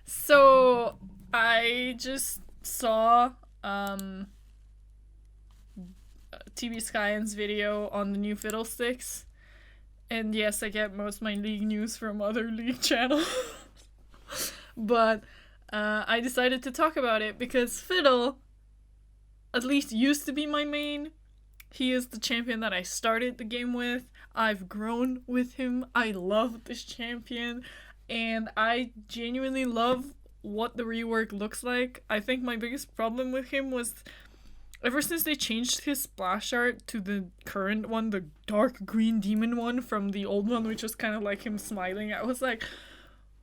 So I just saw TV Science video on the new fiddlesticks, and yes, I get most of my league news from other league channels. But I decided to talk about it because Fiddle, at least used to be my main. He is the champion that I started the game with. I've grown with him. I love this champion. And I genuinely love what the rework looks like. I think my biggest problem with him was ever since they changed his splash art to the current one, the dark green demon one from the old one, which was kind of like him smiling, I was like,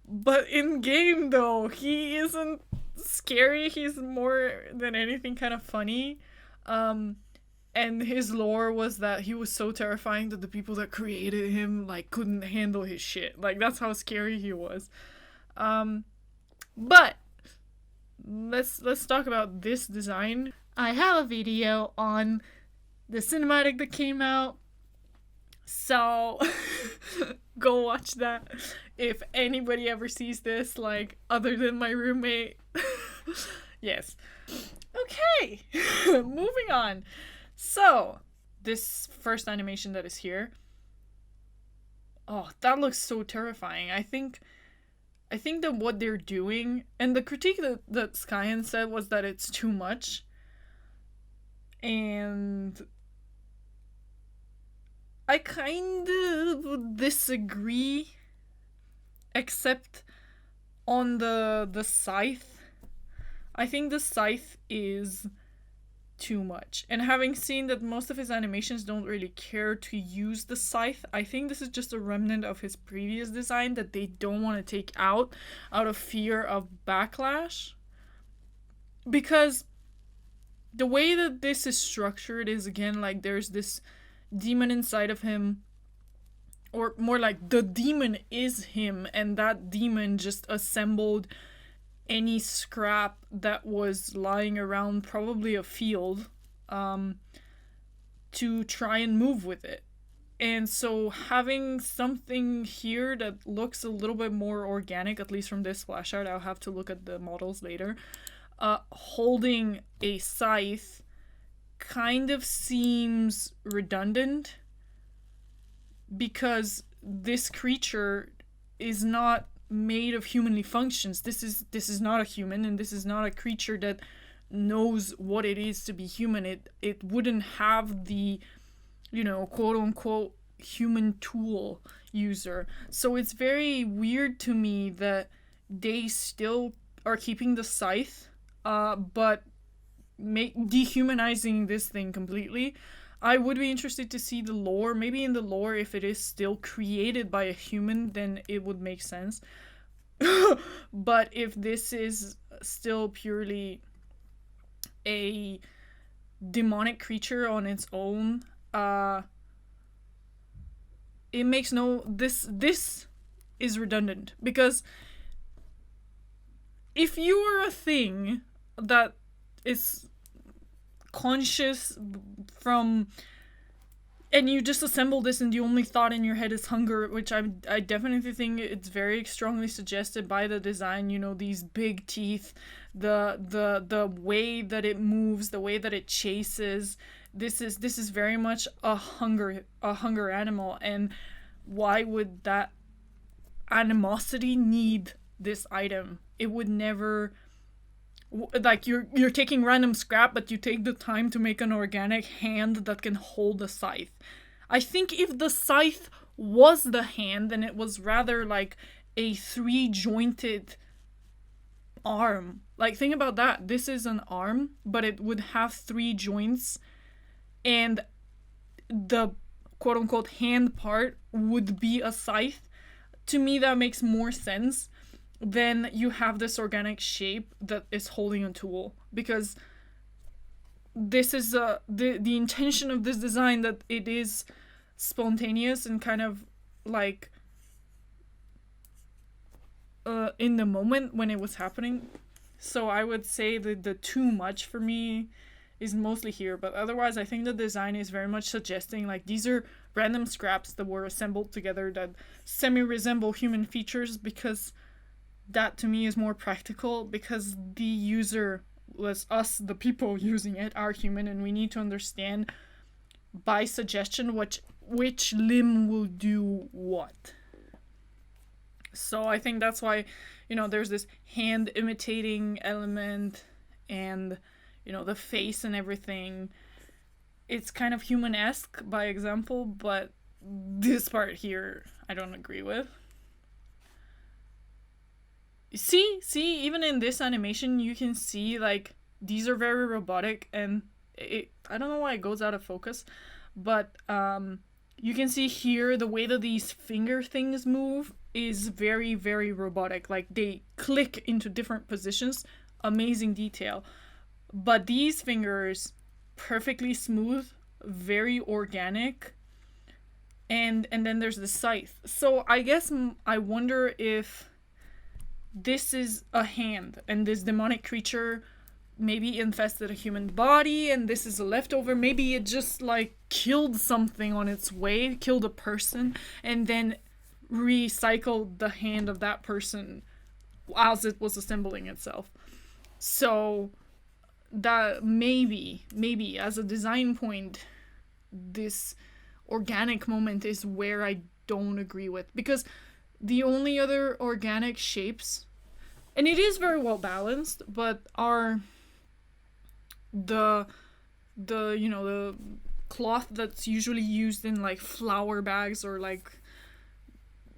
but in game though, he isn't scary. He's more than anything kind of funny. Um, and his lore was that he was so terrifying that the people that created him like couldn't handle his shit. Like that's how scary he was. Um, but let's talk about this design. I have a video on the cinematic that came out, so go watch that if anybody ever sees this, like other than my roommate. Yes. Okay. Moving on. So, this first animation that is here. Oh, that looks so terrifying. I think that what they're doing, and the critique that Skyan said was that it's too much. And I kind of disagree, except on the scythe. I think the scythe is too much. And having seen that most of his animations don't really care to use the scythe, I think this is just a remnant of his previous design that they don't want to take out of fear of backlash. Because the way that this is structured is, again, like there's this demon inside of him, or more like the demon is him, and that demon just assembled any scrap that was lying around, probably a field, to try and move with it. And so having something here that looks a little bit more organic, at least from this splash art, I'll have to look at the models later, holding a scythe kind of seems redundant, because this creature is not made of humanly functions. This is not a human, and this is not a creature that knows what it is to be human. It wouldn't have the, quote unquote human tool user. So it's very weird to me that they still are keeping the scythe, but dehumanizing this thing completely. I would be interested to see the lore. Maybe in the lore, if it is still created by a human, then it would make sense. But if this is still purely a demonic creature on its own, it makes no... This is redundant. Because if you are a thing that is conscious from, and you just assemble this and the only thought in your head is hunger, which I definitely think it's very strongly suggested by the design, these big teeth, the way that it moves, the way that it chases. This is very much a hunger animal. And why would that animosity need this item? It would never... Like, you're taking random scrap, but you take the time to make an organic hand that can hold a scythe. I think if the scythe was the hand, then it was rather like a 3-jointed arm. Like, think about that. This is an arm, but it would have 3 joints, and the quote-unquote hand part would be a scythe. To me, that makes more sense. Then you have this organic shape that is holding a tool, because this is the intention of this design, that it is spontaneous and kind of like in the moment when it was happening. So I would say that the too much for me is mostly here, but otherwise I think the design is very much suggesting like these are random scraps that were assembled together that semi-resemble human features, because that to me is more practical, because the user was us, the people using it, are human, and we need to understand by suggestion which limb will do what. So I think that's why, there's this hand imitating element, and, the face and everything. It's kind of human-esque by example, but this part here I don't agree with. See, even in this animation you can see like these are very robotic, and I don't know why it goes out of focus, but you can see here the way that these finger things move is very, very robotic. Like they click into different positions, amazing detail. But these fingers, perfectly smooth, very organic. And then there's the scythe. So I guess I wonder if this is a hand, and this demonic creature maybe infested a human body, and this is a leftover. Maybe it just like killed something on its way, killed a person, and then recycled the hand of that person as it was assembling itself. So that maybe as a design point, this organic moment is where I don't agree with, because the only other organic shapes, and it is very well balanced, but are the cloth that's usually used in like flour bags or like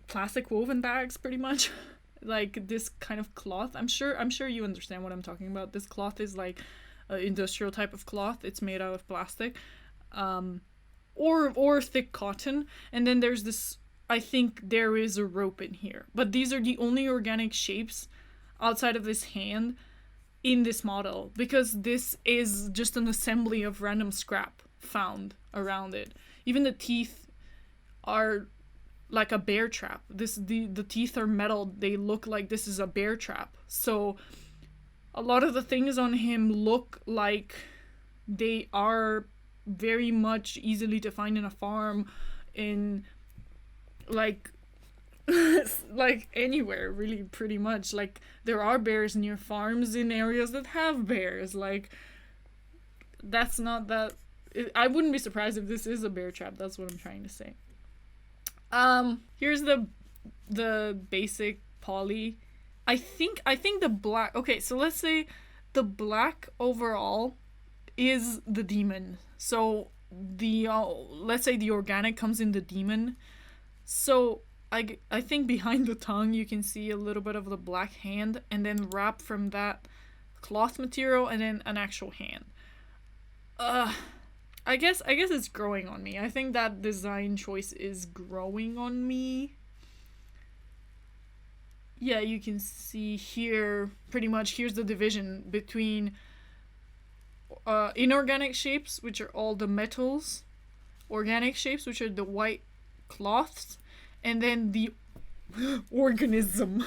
plastic woven bags, pretty much. Like this kind of cloth. I'm sure you understand what I'm talking about. This cloth is like an industrial type of cloth. It's made out of plastic, or thick cotton. And then there's this. I think there is a rope in here, but these are the only organic shapes outside of this hand in this model, because this is just an assembly of random scrap found around it. Even the teeth are like a bear trap. The teeth are metal. They look like this is a bear trap. So a lot of the things on him look like they are very much easily to find in a farm, in like like anywhere, really, pretty much. Like there are bears near farms in areas that have bears. Like that's not that I wouldn't be surprised if this is a bear trap. That's what I'm trying to say. Here's the basic poly. I think the black. Okay, so let's say the black overall is the demon. So the let's say the organic comes in the demon. So I think behind the tongue you can see a little bit of the black hand, and then wrap from that cloth material, and then an actual hand. I guess it's growing on me. I think that design choice is growing on me. Yeah, you can see here, pretty much, here's the division between inorganic shapes, which are all the metals, organic shapes, which are the white cloths, and then the organism,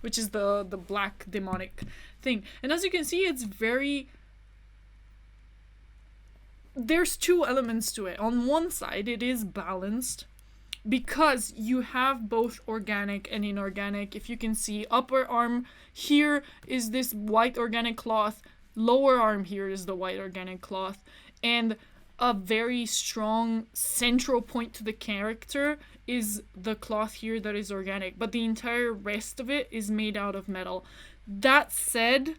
which is the black demonic thing. And as you can see, it's very... There's two elements to it. On one side, it is balanced, because you have both organic and inorganic. If you can see, upper arm here is this white organic cloth, lower arm here is the white organic cloth, and a very strong central point to the character is the cloth here that is organic, but the entire rest of it is made out of metal. That said,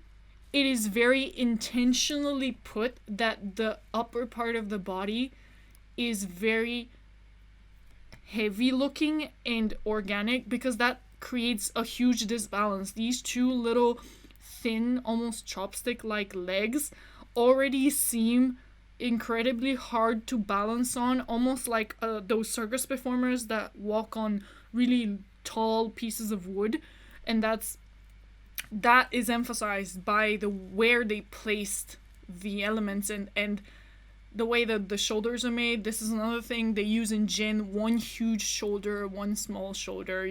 it is very intentionally put that the upper part of the body is very heavy looking and organic, because that creates a huge disbalance. These two little thin, almost chopstick like legs already seem incredibly hard to balance on, almost like those circus performers that walk on really tall pieces of wood. And that is emphasized by the where they placed the elements, and the way that the shoulders are made. This is another thing they use in Jin. One huge shoulder, one small shoulder,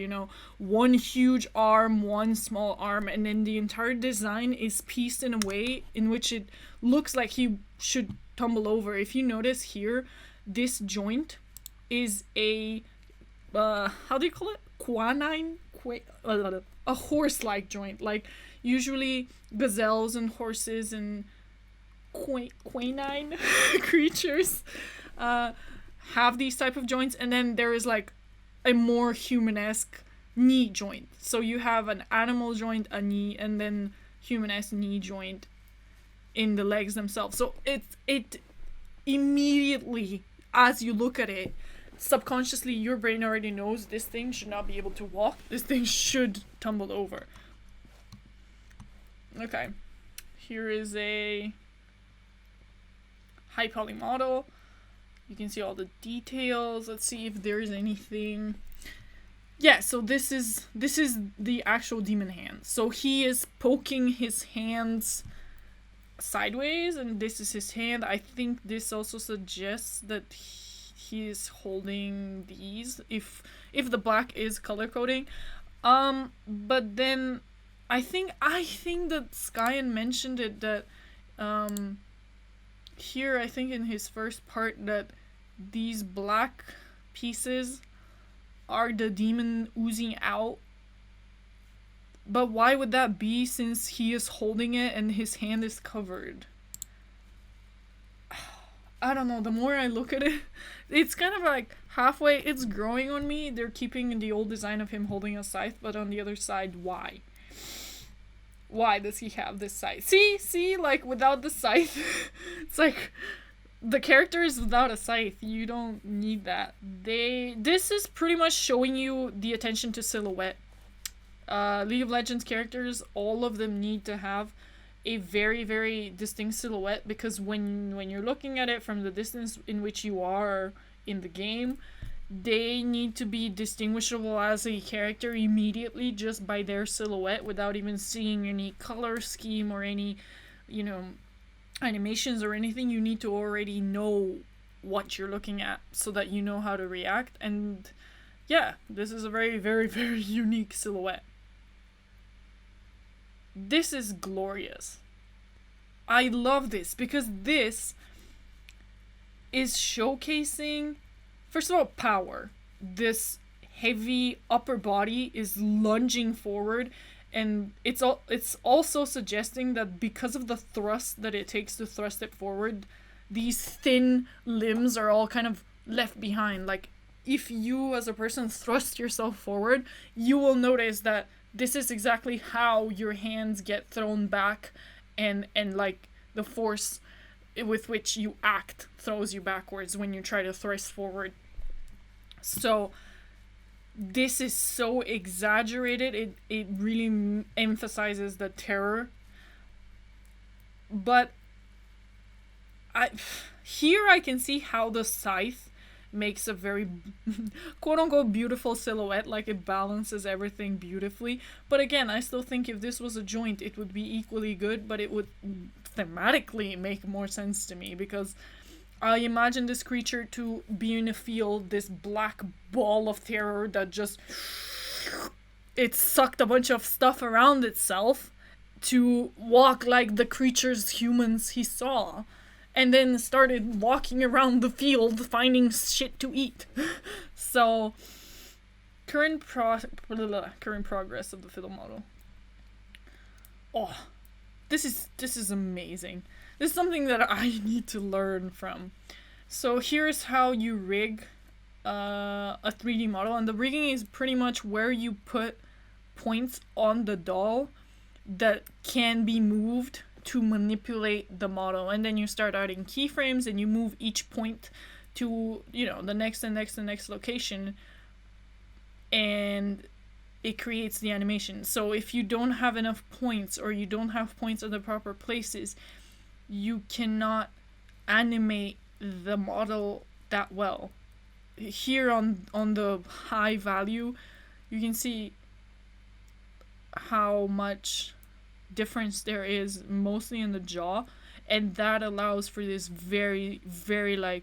one huge arm, one small arm, and then the entire design is pieced in a way in which it looks like he should tumble over. If you notice here, this joint is a how do you call it? a horse-like joint. Like usually gazelles and horses and canine creatures have these type of joints, and then there is like a more human-esque knee joint. So you have an animal joint, a knee, and then human-esque knee joint in the legs themselves. So it immediately, as you look at it, subconsciously your brain already knows this thing should not be able to walk. This thing should tumble over. Okay, here is a high poly model. You can see all the details. Let's see if there is anything. Yeah, so this is the actual demon hand. So he is poking his hands sideways, and this is his hand. I think this also suggests that he is holding these, if the black is color coding. But then I think that Skyen mentioned it, that here, I think in his first part, that these black pieces are the demon oozing out. But why would that be, since he is holding it and his hand is covered? I don't know, the more I look at it, it's kind of like halfway, it's growing on me. They're keeping the old design of him holding a scythe, but on the other side, why? Why does he have this scythe? See, like, without the scythe, it's like, the character is without a scythe. You don't need that. This is pretty much showing you the attention to silhouette. League of Legends characters, all of them need to have a very, very distinct silhouette, because when you're looking at it from the distance in which you are in the game, they need to be distinguishable as a character immediately just by their silhouette, without even seeing any color scheme or any, animations or anything. You need to already know what you're looking at so that you know how to react. And yeah, this is a very, very, very unique silhouette. This is glorious. I love this because this is showcasing, first of all, power. This heavy upper body is lunging forward, and it's also suggesting that because of the thrust that it takes to thrust it forward, these thin limbs are all kind of left behind. Like, if you as a person thrust yourself forward, you will notice that this is exactly how your hands get thrown back, and like the force with which you act throws you backwards when you try to thrust forward. So this is so exaggerated, it really emphasizes the terror. But here I can see how the scythe makes a very quote-unquote beautiful silhouette, like it balances everything beautifully. But again, I still think if this was a joint, it would be equally good, but it would thematically make more sense to me, because I imagine this creature to be in a field, this black ball of terror that just, it sucked a bunch of stuff around itself to walk like the creature's humans he saw, and then started walking around the field finding shit to eat. So, current progress of the fiddle model. Oh, this is amazing. This is something that I need to learn from. So here's how you rig a 3D model, and the rigging is pretty much where you put points on the doll that can be moved to manipulate the model, and then you start adding keyframes and you move each point to, the next and next and next location, and it creates the animation. So if you don't have enough points, or you don't have points in the proper places, you cannot animate the model that well. Here on the high value, you can see how much difference there is, mostly in the jaw, and that allows for this very, very, like,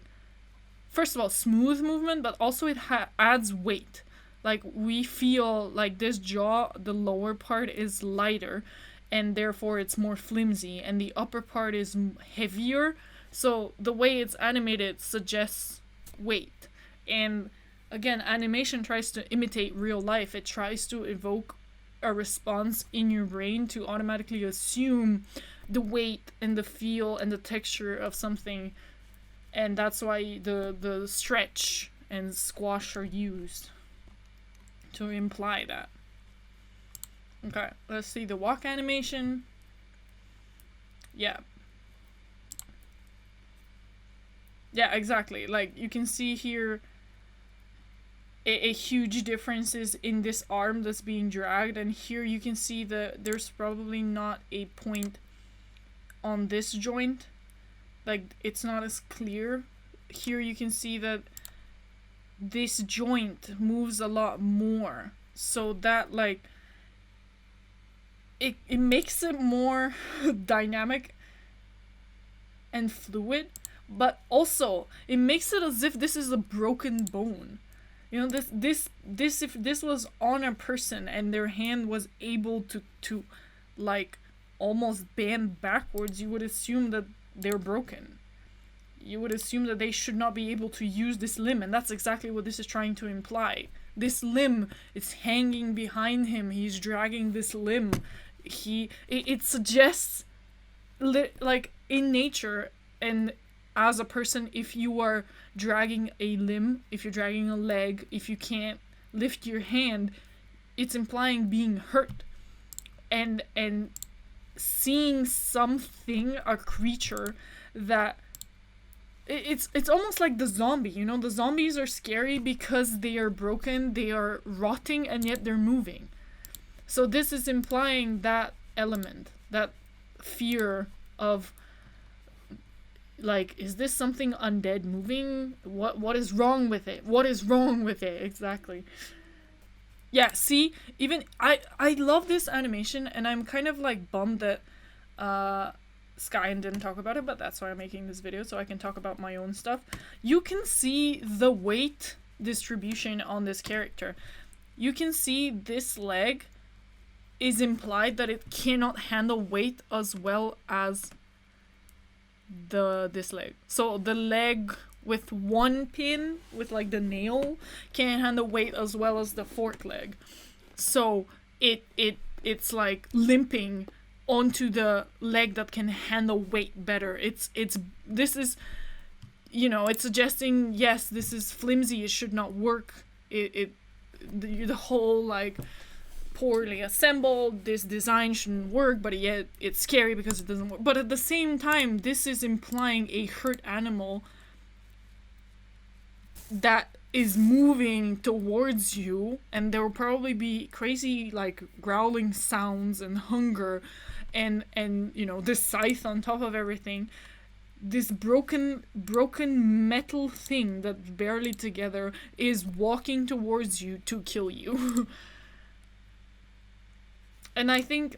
first of all, smooth movement, but also it adds weight. Like, we feel like this jaw, the lower part is lighter, and therefore it's more flimsy, and the upper part is heavier, so the way it's animated suggests weight. And again, animation tries to imitate real life. It tries to evoke a response in your brain to automatically assume the weight and the feel and the texture of something, and that's why the stretch and squash are used to imply that. Okay, let's see the walk animation. Yeah. Yeah, exactly. Like, you can see here a huge difference is in this arm that's being dragged, and here you can see that there's probably not a point on this joint. Like, it's not as clear. Here you can see that this joint moves a lot more, so that, like, it makes it more dynamic and fluid, but also it makes it as if this is a broken bone. You know, this if this was on a person and their hand was able to like almost bend backwards, you would assume that they're broken. You would assume that they should not be able to use this limb, and that's exactly what this is trying to imply. This limb is hanging behind him. He's dragging this limb. It suggests, like, in nature and as a person, if you are dragging a limb, if you're dragging a leg, if you can't lift your hand, it's implying being hurt. And seeing something, a creature that it's almost like the zombie, you know? The zombies are scary because they are broken, they are rotting, and yet they're moving. So this is implying that element, that fear of, like, is this something undead moving? What is wrong with it? What is wrong with it? Exactly. Yeah, see, even I love this animation, and I'm kind of like bummed that Skyen didn't talk about it, but that's why I'm making this video, so I can talk about my own stuff. You can see the weight distribution on this character. You can see this leg is implied that it cannot handle weight as well as this leg. So the leg with one pin, with like the nail, can't handle weight as well as the fork leg. So it's like limping onto the leg that can handle weight better. This is, you know, it's suggesting, yes, this is flimsy, it should not work. The whole, like, poorly assembled, this design shouldn't work, but yet it's scary because it doesn't work. But at the same time, this is implying a hurt animal that is moving towards you, and there will probably be crazy, like, growling sounds and hunger, and you know, this scythe on top of everything. This broken metal thing that's barely together is walking towards you to kill you. And I think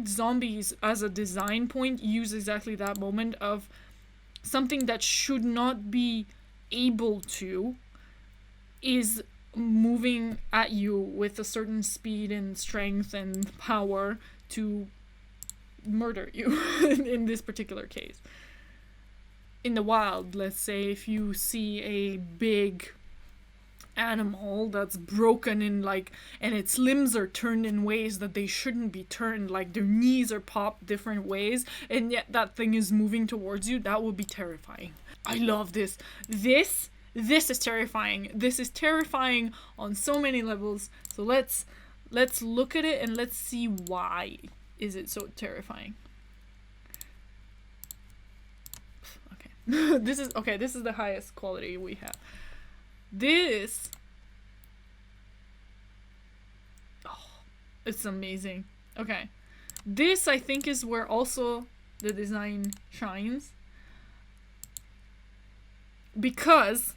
zombies as a design point use exactly that moment of something that should not be able to is moving at you with a certain speed and strength and power to murder you in this particular case. In the wild, let's say, if you see a big animal that's broken in, like, and its limbs are turned in ways that they shouldn't be turned, like their knees are popped different ways, and yet that thing is moving towards you, that would be terrifying. I love this. This is terrifying. This is terrifying on so many levels. So let's look at it and let's see why is it so terrifying. Okay. This is the highest quality we have. This, oh, it's amazing. Okay, this I think is where also the design shines, because,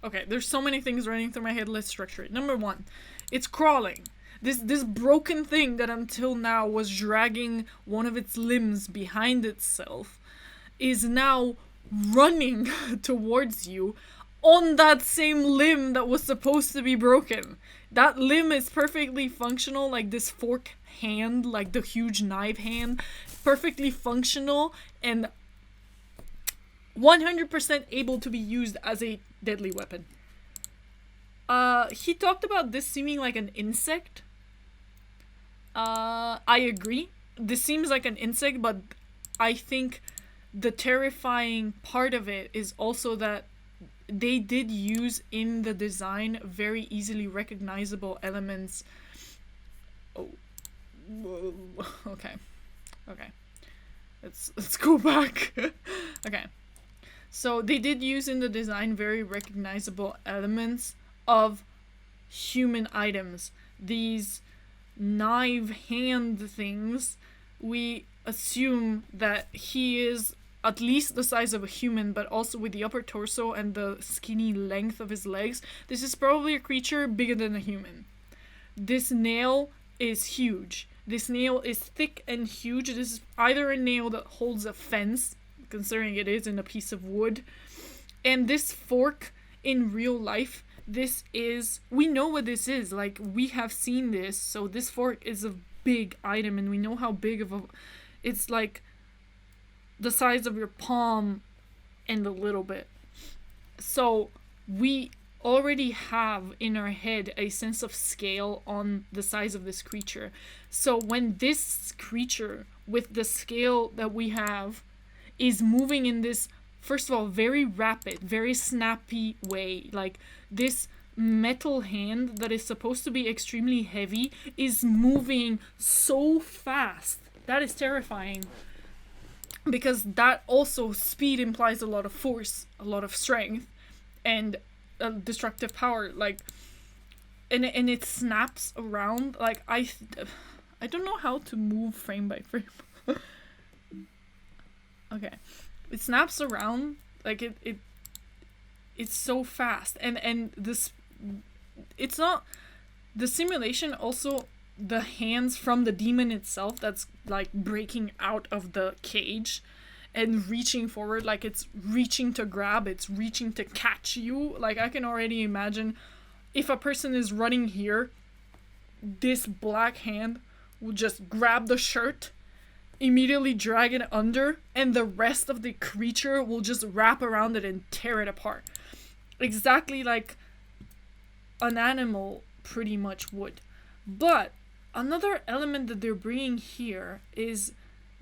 okay, there's so many things running through my head. Let's structure it. Number one, it's crawling. This broken thing that until now was dragging one of its limbs behind itself is now running towards you on that same limb that was supposed to be broken. That limb is perfectly functional, like this fork hand, like the huge knife hand, perfectly functional and 100% able to be used as a deadly weapon. He talked about this seeming like an insect. I agree. This seems like an insect, but I think the terrifying part of it is also that they did use in the design very easily recognizable elements. Oh, whoa. Okay. Let's go back. Okay. So they did use in the design very recognizable elements of human items. These knife hand things, we assume that he is at least the size of a human, but also with the upper torso and the skinny length of his legs, this is probably a creature bigger than a human. This nail is huge. This nail is thick and huge. This is either a nail that holds a fence, considering it is in a piece of wood, and this fork in real life, we know what this is. Like, we have seen this, so this fork is a big item, and we know how big of a, it's like the size of your palm and a little bit. So we already have in our head a sense of scale on the size of this creature. So when this creature with the scale that we have is moving in this, first of all, very rapid, very snappy way, like this metal hand that is supposed to be extremely heavy is moving so fast. That is terrifying, because that also, speed implies a lot of force, a lot of strength, and destructive power. Like, and it snaps around. Like, I don't know how to move frame by frame. Okay, it snaps around, like it's so fast, and this, it's not the simulation, also the hands from the demon itself that's like breaking out of the cage and reaching forward, like it's reaching to grab, it's reaching to catch you. Like, I can already imagine if a person is running here, this black hand will just grab the shirt, immediately drag it under, and the rest of the creature will just wrap around it and tear it apart. Exactly like an animal pretty much would. But another element that they're bringing here is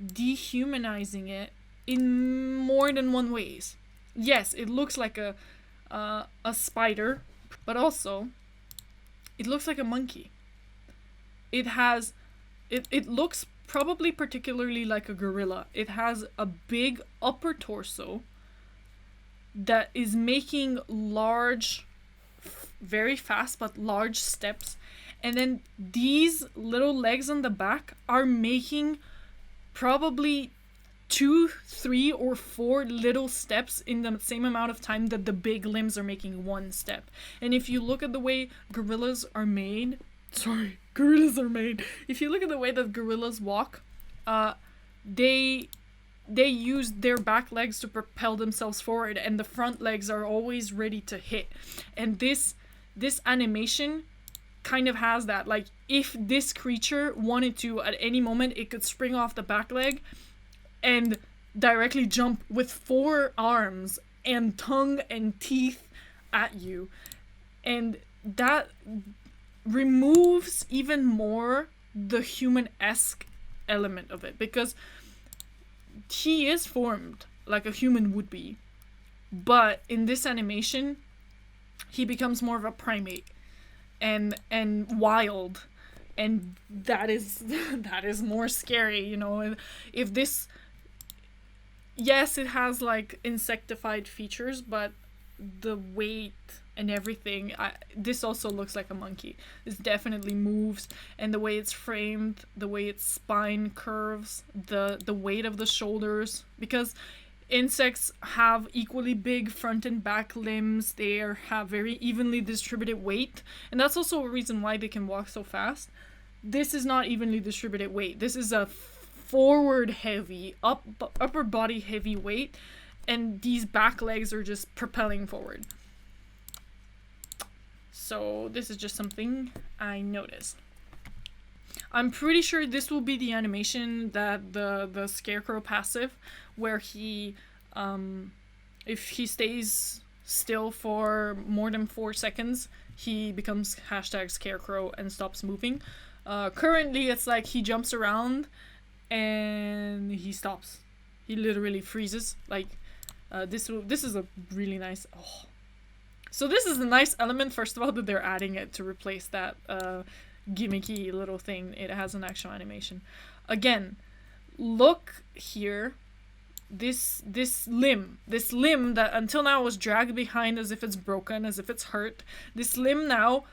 dehumanizing it in more than one ways. Yes, it looks like a spider, but also it looks like a monkey. It looks probably particularly like a gorilla. It has a big upper torso that is making large, very fast but large steps, and then these little legs on the back are making probably 2, 3, or 4 little steps in the same amount of time that the big limbs are making one step. And if you look at the way gorillas are made, if you look at the way that gorillas walk, they use their back legs to propel themselves forward, and the front legs are always ready to hit. And this animation kind of has that. Like, if this creature wanted to, at any moment, it could spring off the back leg and directly jump with 4 arms and tongue and teeth at you. And that removes even more the human-esque element of it, because he is formed like a human would be, but in this animation he becomes more of a primate and wild, and that is more scary, you know. And if this, yes, it has like insectified features, but the weight and everything, this also looks like a monkey. This definitely moves, and the way it's framed, the way its spine curves, the weight of the shoulders, because insects have equally big front and back limbs. They have very evenly distributed weight, and that's also a reason why they can walk so fast. This is not evenly distributed weight. This is a forward heavy, upper body heavy weight, and these back legs are just propelling forward. So this is just something I noticed. I'm pretty sure this will be the animation that the Scarecrow passive, where he, if he stays still for more than 4 seconds, he becomes hashtag scarecrow and stops moving. Currently, it's like he jumps around and he stops. He literally freezes. Like, this is a really nice... Oh. So this is a nice element, first of all, that they're adding it to replace that gimmicky little thing. It has an actual animation. Again, look here. This limb that until now was dragged behind as if it's broken, as if it's hurt. This limb now,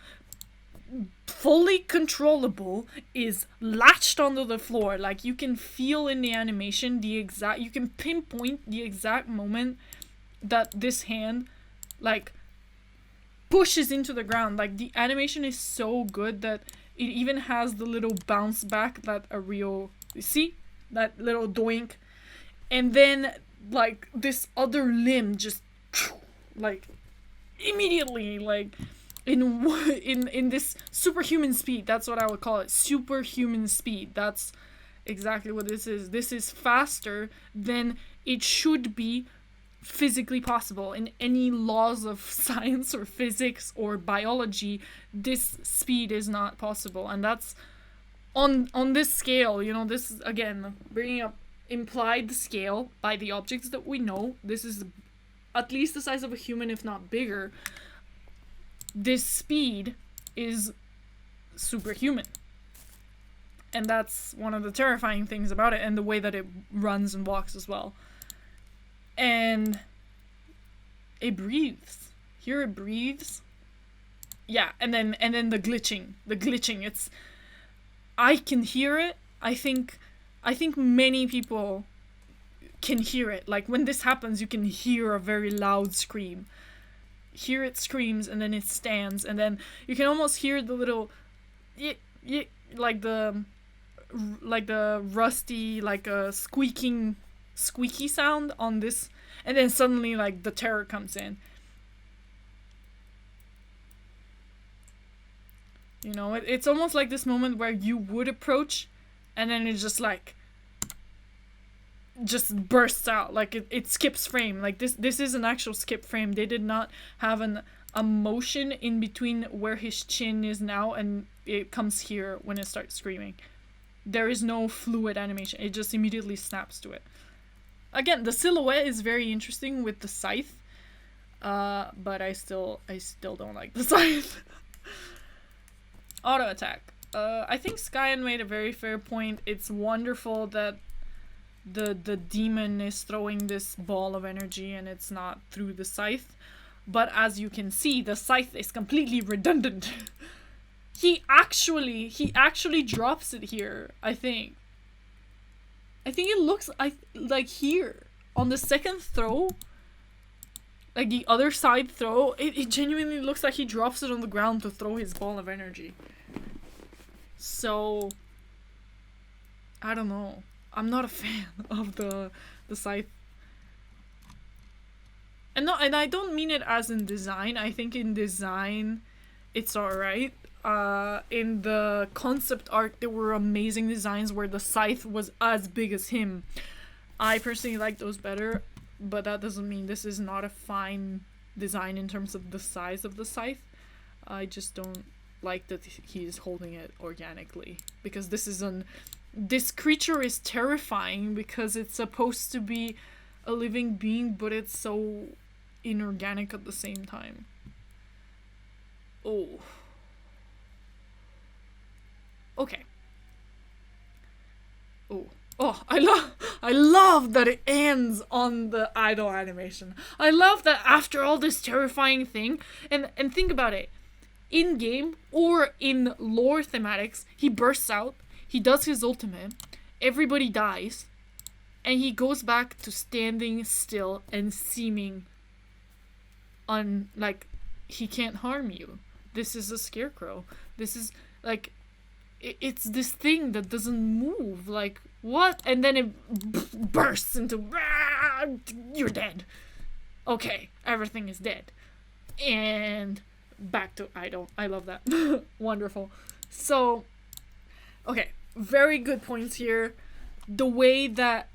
fully controllable, is latched onto the floor. Like, you can feel in the animation you can pinpoint the exact moment that this hand, like, pushes into the ground. Like, the animation is so good that it even has the little bounce back that a real, see that little doink, and then like this other limb just like immediately, like in this superhuman speed. That's what I would call it, superhuman speed. That's exactly what this is. This is faster than it should be physically possible. In any laws of science or physics or biology, this speed is not possible. And that's on this scale, you know, this is again bringing up implied scale by the objects that we know. This is at least the size of a human, if not bigger. This speed is superhuman. And that's one of the terrifying things about it, and the way that it runs and walks as well. And it breathes. Here it breathes. Yeah, and then the glitching. It's, I can hear it. I think many people can hear it. Like, when this happens, you can hear a very loud scream. Here it screams, and then it stands, and then you can almost hear the little like the rusty, like a squeaky sound on this, and then suddenly like the terror comes in. You know, it's almost like this moment where you would approach, and then it just like just bursts out. Like it skips frame. Like this is an actual skip frame. They did not have a motion in between where his chin is now and it comes here when it starts screaming. There is no fluid animation. It just immediately snaps to it. Again, the silhouette is very interesting with the scythe, but I still don't like the scythe. Auto attack. I think Skyen made a very fair point. It's wonderful that the demon is throwing this ball of energy and it's not through the scythe, but as you can see, the scythe is completely redundant. He actually drops it here. I think it looks like here on the second throw, like the other side throw, it genuinely looks like he drops it on the ground to throw his ball of energy. So I don't know. I'm not a fan of the scythe. And I don't mean it as in design. I think in design it's alright. In the concept art, there were amazing designs where the scythe was as big as him. I personally like those better, but that doesn't mean this is not a fine design in terms of the size of the scythe. I just don't like that he's holding it organically, because this creature is terrifying because it's supposed to be a living being, but it's so inorganic at the same time. Oh. Okay. Oh, I love that it ends on the idle animation. I love that after all this terrifying thing, and think about it, in game or in lore thematics, he bursts out, he does his ultimate, everybody dies, and he goes back to standing still and seeming like he can't harm you. This is a scarecrow. This is like, it's this thing that doesn't move. Like, what? And then it bursts into, you're dead. Okay, everything is dead. And back to idle. I love that. Wonderful. So, okay, very good points here. The way that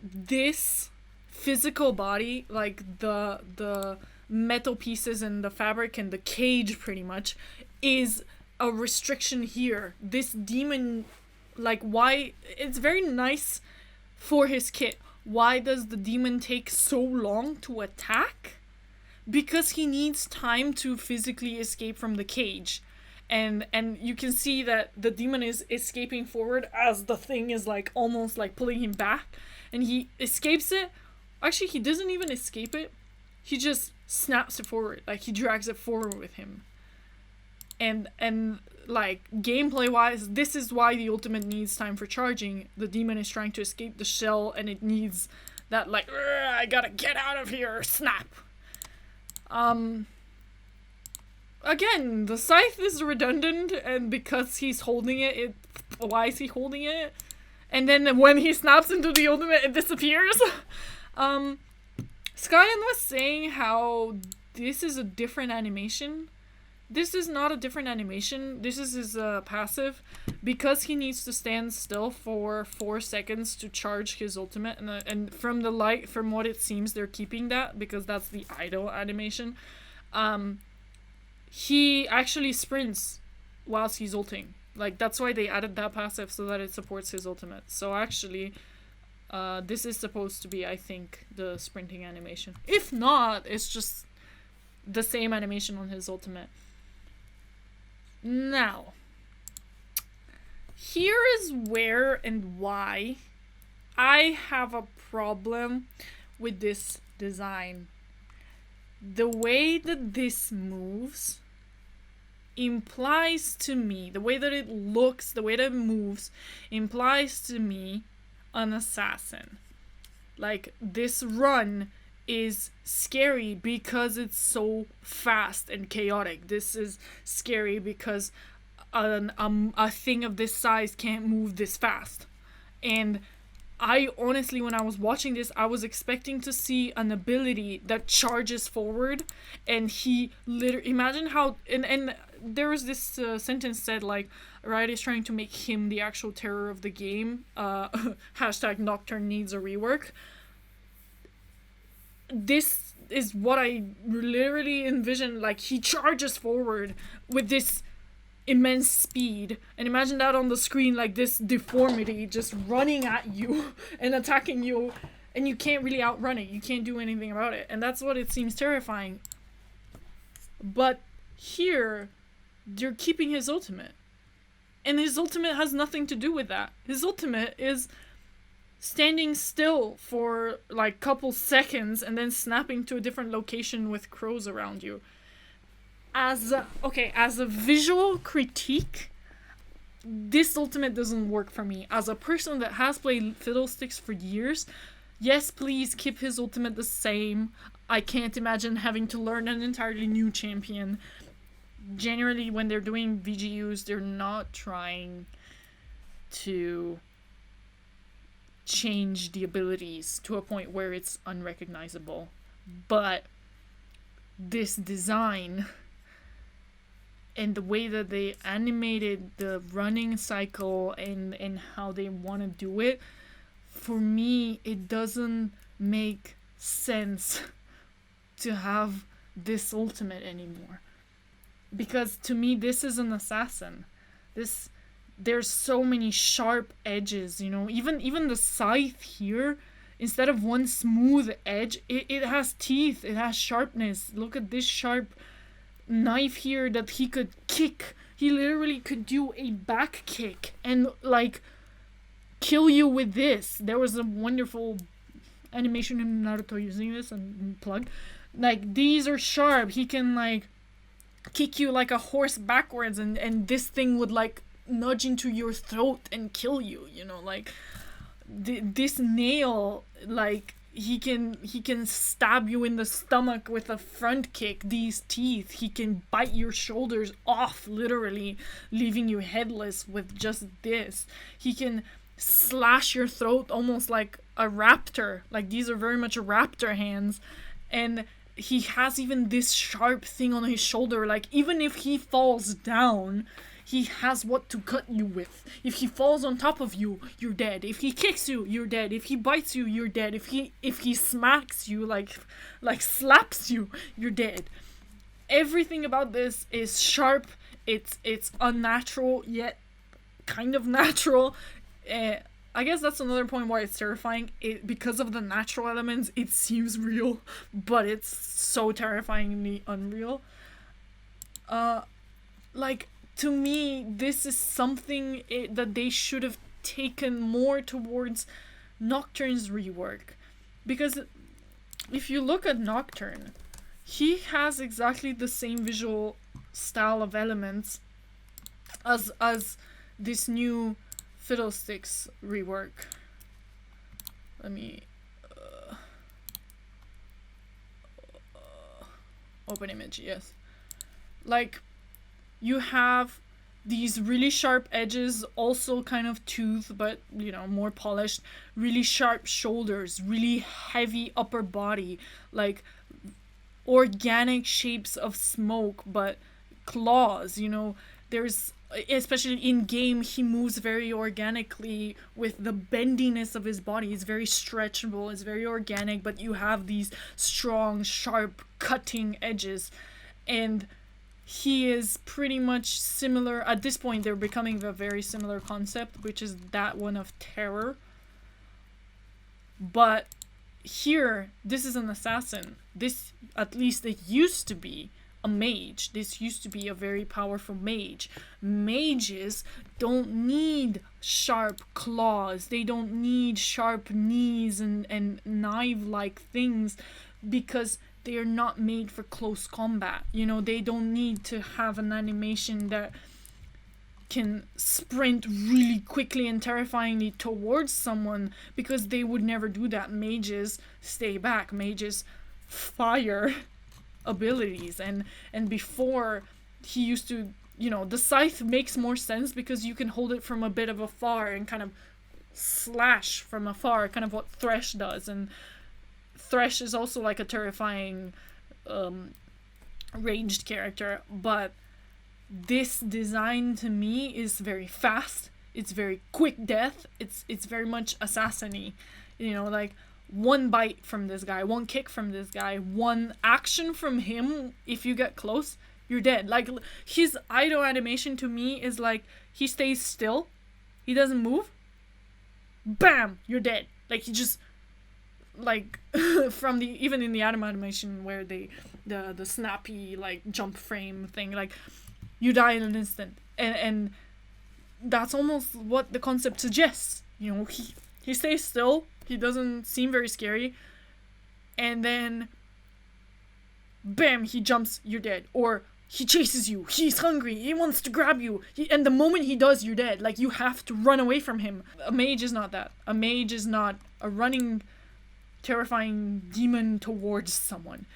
this physical body, like the metal pieces and the fabric and the cage pretty much is a restriction here. This demon, like, why? It's very nice for his kit. Why does the demon take so long to attack? Because he needs time to physically escape from the cage. And you can see that the demon is escaping forward as the thing is like almost like pulling him back. And he escapes it. Actually, he doesn't even escape it. He just snaps it forward. Like, he drags it forward with him. And like, gameplay wise, this is why the ultimate needs time for charging. The demon is trying to escape the shell and it needs that, like, I gotta get out of here, snap. Again, the scythe is redundant, and because he's holding it, why is he holding it? And then when he snaps into the ultimate, it disappears. Skyan was saying how this is a different animation. This is not a different animation. This is his passive, because he needs to stand still for 4 seconds to charge his ultimate. And from what it seems, they're keeping that because that's the idle animation. He actually sprints whilst he's ulting. Like, that's why they added that passive, so that it supports his ultimate. So actually, this is supposed to be, I think, the sprinting animation. If not, it's just the same animation on his ultimate. Now, here is where and why I have a problem with this design. The way that this moves implies to me, the way that it looks, the way that it moves, implies to me an assassin. Like, this run is scary because it's so fast and chaotic. This is scary because a thing of this size can't move this fast. And I honestly, when I was watching this, I was expecting to see an ability that charges forward, and he literally, imagine how, and there was this sentence said, like, Riot is trying to make him the actual terror of the game, hashtag Nocturne needs a rework. This is what I literally envisioned. Like, he charges forward with this immense speed, and imagine that on the screen, like this deformity just running at you and attacking you, and you can't really outrun it. You can't do anything about it, and that's what it seems terrifying. But here, they're keeping his ultimate, and his ultimate has nothing to do with that. His ultimate is standing still for like couple seconds and then snapping to a different location with crows around you. As a visual critique, this ultimate doesn't work for me. As a person that has played fiddlesticks for years, yes, please keep his ultimate the same. I can't imagine having to learn an entirely new champion. Generally, when they're doing VGUs, they're not trying to change the abilities to a point where it's unrecognizable. But this design and the way that they animated the running cycle and how they want to do it, for me, it doesn't make sense to have this ultimate anymore. Because to me, this is an assassin. There's so many sharp edges, you know, even the scythe here, instead of one smooth edge, it has teeth, it has sharpness. Look at this sharp knife here that he could kick. He literally could do a back kick and like kill you with this. There was a wonderful animation in Naruto using this, and plug. Like, these are sharp. He can like kick you like a horse backwards, and this thing would like nudge into your throat and kill you, you know, like this nail, like he can stab you in the stomach with a front kick. These teeth, he can bite your shoulders off, literally leaving you headless with just this. He can slash your throat almost like a raptor. Like, these are very much raptor hands. And he has even this sharp thing on his shoulder. Like, even if he falls down, he has what to cut you with. If he falls on top of you, you're dead. If he kicks you, you're dead. If he bites you, you're dead. If he smacks you, like slaps you, you're dead. Everything about this is sharp. It's unnatural yet kind of natural. I guess that's another point why it's terrifying. Because of the natural elements, it seems real, but it's so terrifyingly unreal. Like, to me, this is something that they should have taken more towards Nocturne's rework. Because if you look at Nocturne, he has exactly the same visual style of elements as this new Fiddlesticks rework. Let me open image, yes. Like, you have these really sharp edges, also kind of toothed, but, you know, more polished. Really sharp shoulders, really heavy upper body, like organic shapes of smoke, but claws, you know. There's, especially in game, he moves very organically with the bendiness of his body. It's very stretchable, it's very organic, but you have these strong, sharp, cutting edges. And he is pretty much similar. At this point, they're becoming a very similar concept, which is that one of terror. But here, this is an assassin. This, at least it used to be a mage. This used to be a very powerful mage. Mages don't need sharp claws. They don't need sharp knees and knife-like things, because they are not made for close combat. You know, they don't need to have an animation that can sprint really quickly and terrifyingly towards someone, because they would never do that. Mages stay back. Mages fire abilities, and before, he used to, you know, the scythe makes more sense because you can hold it from a bit of afar and kind of slash from afar, kind of what Thresh does. And Thresh is also like a terrifying ranged character, but this design to me is very fast. It's very quick death. It's very much assassin-y, you know, like one bite from this guy, one kick from this guy, one action from him, if you get close, you're dead. Like, his idle animation to me is like, he stays still, he doesn't move, bam, you're dead. Like, he just, like, from the, even in the Adam animation where they, the snappy, like, jump frame thing, like, you die in an instant. And that's almost what the concept suggests. You know, he stays still, he doesn't seem very scary, and then bam, he jumps, you're dead. Or he chases you, he's hungry, he wants to grab you, and the moment he does, you're dead. Like, you have to run away from him. A mage is not that. A mage is not a running, terrifying demon towards someone.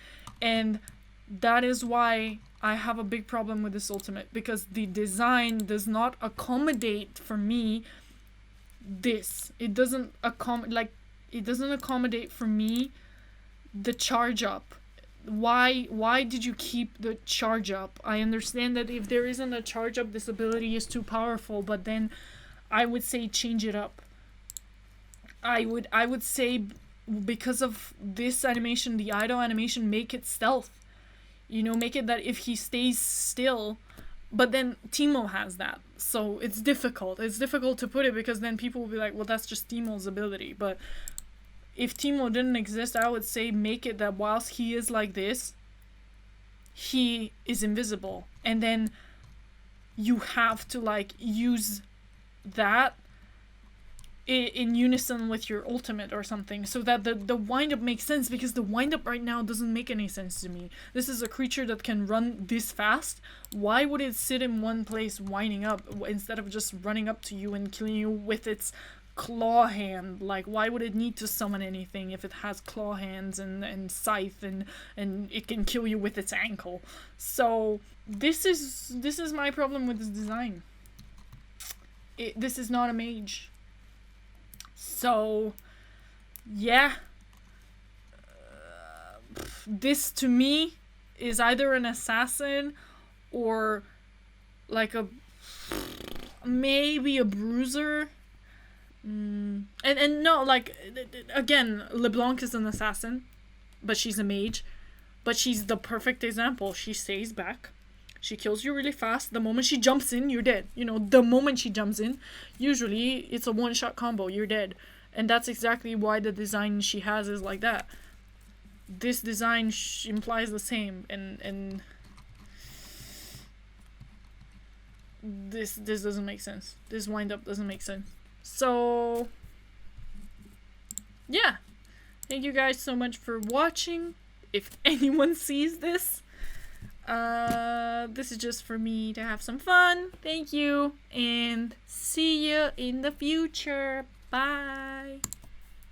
And that is why I have a big problem with this ultimate, because the design does not accommodate for me this. It doesn't accommodate for me the charge up. Why did you keep the charge up? I understand that if there isn't a charge up, this ability is too powerful, but then I would say change it up. I would say, because of this animation, the idle animation, make it stealth. You know, make it that if he stays still, but then Teemo has that, so it's difficult. It's difficult to put it, because then people will be like, well, that's just Teemo's ability. But if Teemo didn't exist, I would say make it that whilst he is like this, he is invisible, and then you have to, like, use that in unison with your ultimate or something, so that the wind-up makes sense, because the wind-up right now doesn't make any sense to me. This is a creature that can run this fast. Why would it sit in one place winding up instead of just running up to you and killing you with its claw hand? Like, why would it need to summon anything if it has claw hands and scythe and it can kill you with its ankle? So this is my problem with this design. This is not a mage. So, yeah, this to me is either an assassin or like a maybe a bruiser. And no, like, again, LeBlanc is an assassin, but she's a mage. But she's the perfect example. She stays back. She kills you really fast. The moment she jumps in, you're dead. You know, the moment she jumps in, usually it's a one-shot combo. You're dead. And that's exactly why the design she has is like that. This design implies the same. And this doesn't make sense. This wind-up doesn't make sense. So, yeah. Thank you guys so much for watching. If anyone sees this, this is just for me to have some fun. Thank you, and see you in the future. Bye.